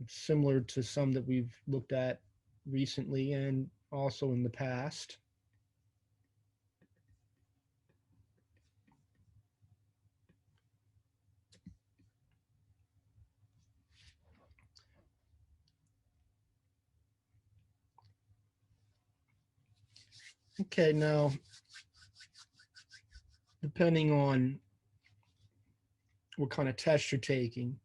It's similar to some that we've looked at recently and also in the past. Okay, now, depending on what kind of test you're taking,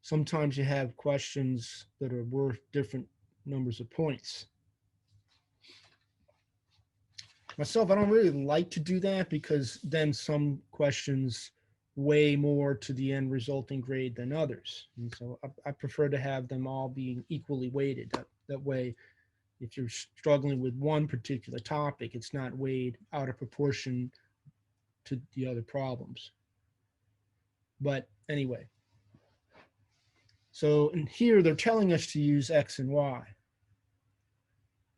sometimes you have questions that are worth different numbers of points. Myself, I don't really like to do that because then some questions weigh more to the end resulting grade than others. And so I prefer to have them all being equally weighted. That way, if you're struggling with one particular topic, it's not weighed out of proportion to the other problems. But anyway, so in here they're telling us to use X and Y.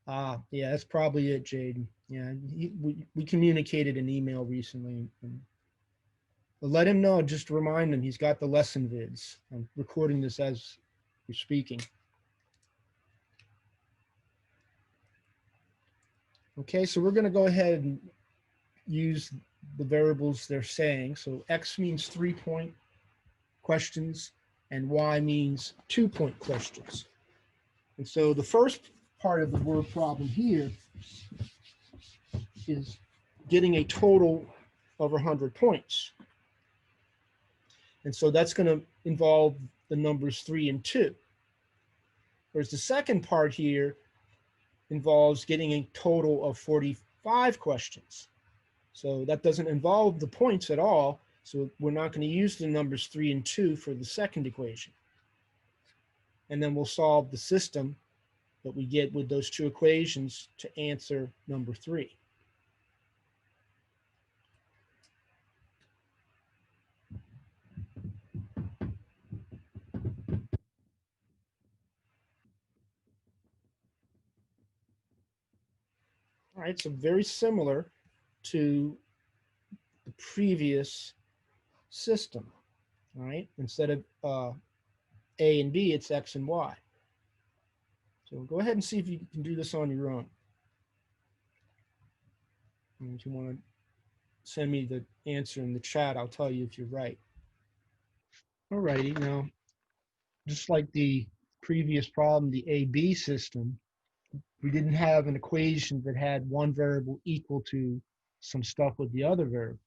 Yeah, that's probably it, Jaden. Yeah, we communicated an email recently. And let him know, just remind him he's got the lesson vids. I'm recording this as we're speaking. Okay, so we're going to go ahead and use the variables they're saying. So X means 3-point questions and Y means 2-point questions. And so the first part of the word problem here is getting a total of 100 points. And so that's going to involve the numbers 3 and 2. Whereas the second part here involves getting a total of 45 questions. So that doesn't involve the points at all. So we're not going to use the numbers 3 and 2 for the second equation. And then we'll solve the system that we get with those two equations to answer number 3. All right, so very similar to the previous system. All right, instead of A and B, it's X and Y. So go ahead and see if you can do this on your own. And if you want to send me the answer in the chat, I'll tell you if you're right. All righty, now, just like the previous problem, the AB system, we didn't have an equation that had one variable equal to some stuff with the other variable.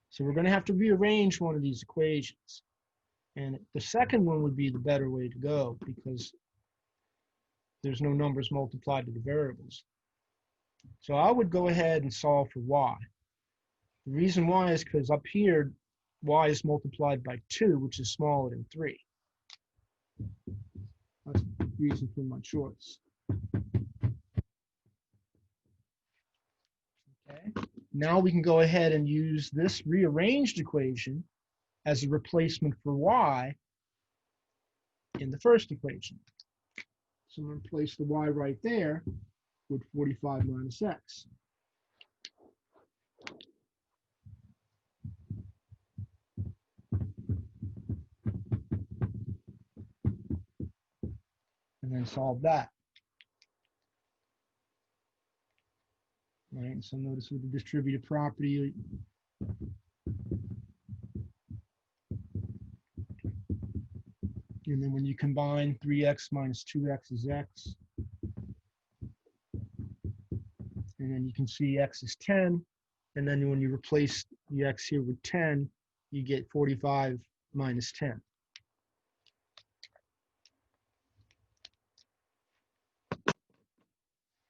So we're going to have to rearrange one of these equations. And the second one would be the better way to go because there's no numbers multiplied to the variables. So I would go ahead and solve for Y. The reason why is because up here, Y is multiplied by 2, which is smaller than 3. That's the reason for my choice. Okay. Now we can go ahead and use this rearranged equation as a replacement for Y in the first equation. So I'm going to place the Y right there with 45 minus X. And then solve that. All right, so notice with the distributive property, and then when you combine 3x minus 2x is x. And then you can see x is 10. And then when you replace the x here with 10, you get 45 minus 10.